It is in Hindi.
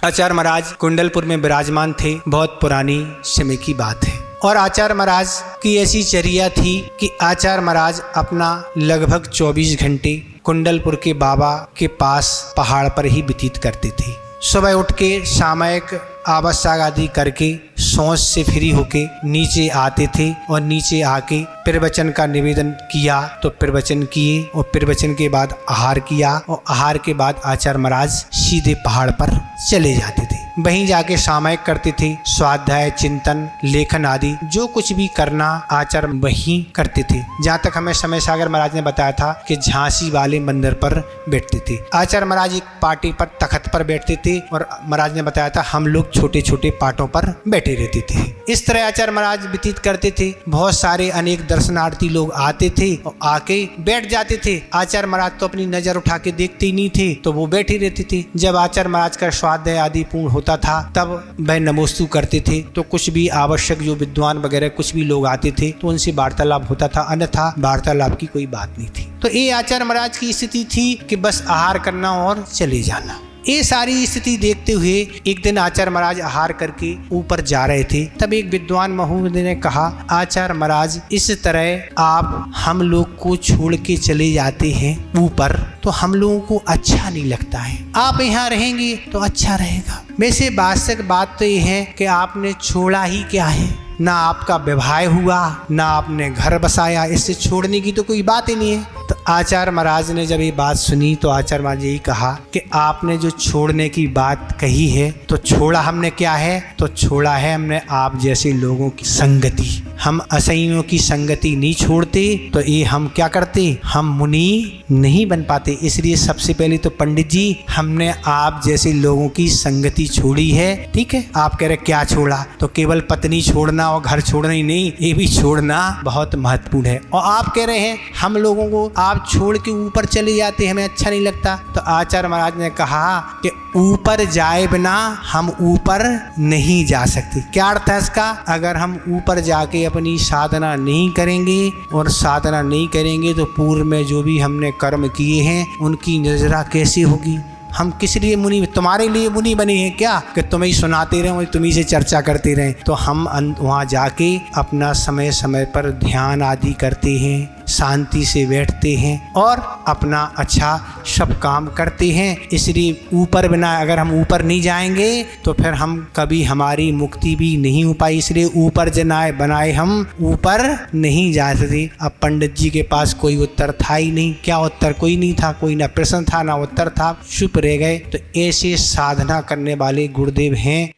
आचार्य महाराज कुंडलपुर में विराजमान थे। बहुत पुरानी समय की बात है। और आचार्य महाराज की ऐसी चर्या थी कि आचार्य महाराज अपना लगभग 24 घंटे कुंडलपुर के बाबा के पास पहाड़ पर ही व्यतीत करते थे। सुबह उठ के सामयिक आवश्यक आदि करके सोच से फ्री होके नीचे आते थे और नीचे आके प्रवचन का निवेदन किया तो प्रवचन किए और प्रवचन के बाद आहार किया और आहार के बाद आचार्य महाराज सीधे पहाड़ पर चले जाते थे। वहीं जाके सामयिक करते थे, स्वाध्याय, चिंतन, लेखन आदि जो कुछ भी करना आचार्य वहीं करते थे। जहाँ तक हमें समय सागर महाराज ने बताया था कि झांसी वाले मंदिर पर बैठते थे। आचार्य महाराज एक पार्टी पर तख्त पर बैठते थे और महाराज ने बताया था हम लोग छोटे छोटे पाटों पर बैठे रहते थे। इस तरह आचार्य महाराज व्यतीत करते थे। बहुत सारे अनेक दर्शनार्थी लोग आते थे और आके बैठ जाते थे। आचार्य महाराज तो अपनी नजर उठा के देखते ही नहीं थे, तो वो बैठे रहते थे। जब आचार्य महाराज का स्वाध्याय आदि पूर्ण होता था तब वह नमोस्तु करते थे। तो कुछ भी आवश्यक जो विद्वान वगैरह कुछ भी लोग आते थे तो उनसे वार्तालाप होता था, अन्यथा वार्तालाप की कोई बात नहीं थी। तो ये आचार्य महाराज की स्थिति थी कि बस आहार करना और चले जाना। ये सारी स्थिति देखते हुए एक दिन आचार्य महाराज आहार करके ऊपर जा रहे थे। तब एक विद्वान महोदय ने कहा, आचार्य महाराज इस तरह आप हम लोग को छोड़ के चले जाते हैं ऊपर तो हम लोगों को अच्छा नहीं लगता है। आप यहाँ रहेंगे तो अच्छा रहेगा। वैसे वास्तविक बात तो ये है कि आपने छोड़ा ही क्या है, ना आपका विवाह हुआ ना आपने घर बसाया, इससे छोड़ने की तो कोई बात ही नहीं है। तो आचार्य महाराज ने जब ये बात सुनी तो आचार्य महाराज यही कहा कि आपने जो छोड़ने की बात कही है तो छोड़ा हमने क्या है, तो छोड़ा है हमने आप जैसे लोगों की संगति। हम असहियों की संगति नहीं छोड़ते तो ये हम क्या करते, हम मुनि नहीं बन पाते। इसलिए सबसे पहले तो पंडित जी हमने आप जैसे लोगों की संगति छोड़ी है। ठीक है, आप कह रहे क्या छोड़ा, तो केवल पत्नी छोड़ना और घर छोड़ना ही नहीं, ये भी छोड़ना बहुत महत्वपूर्ण है। और आप कह रहे हैं हम लोगों को आप छोड़ के ऊपर चले जाते, हमें अच्छा नहीं लगता। तो आचार्य महाराज ने कहा कि ऊपर जाए बिना हम ऊपर नहीं जा सकते। क्या अर्थ है इसका, अगर हम ऊपर जाके अपनी साधना नहीं करेंगे और साधना नहीं करेंगे तो पूर्व में जो भी हमने कर्म किए हैं उनकी नजरा कैसे होगी। हम किस लिए मुनि, तुम्हारे लिए मुनि बने हैं क्या कि तुम्हें ही सुनाते रहें और तुम्ही से चर्चा करते रहें। तो हम वहाँ जाके अपना समय समय पर ध्यान आदि करते हैं, शांति से बैठते हैं और अपना अच्छा सब काम करते हैं। इसलिए ऊपर बिना अगर हम ऊपर नहीं जाएंगे तो फिर हम कभी हमारी मुक्ति भी नहीं हो पाई। इसलिए ऊपर जनाए बनाए हम ऊपर नहीं जा सकते। अब पंडित जी के पास कोई उत्तर था ही नहीं। क्या उत्तर, कोई नहीं था, कोई ना प्रश्न था ना उत्तर था, चुप रह गए। तो ऐसे साधना करने वाले गुरुदेव हैं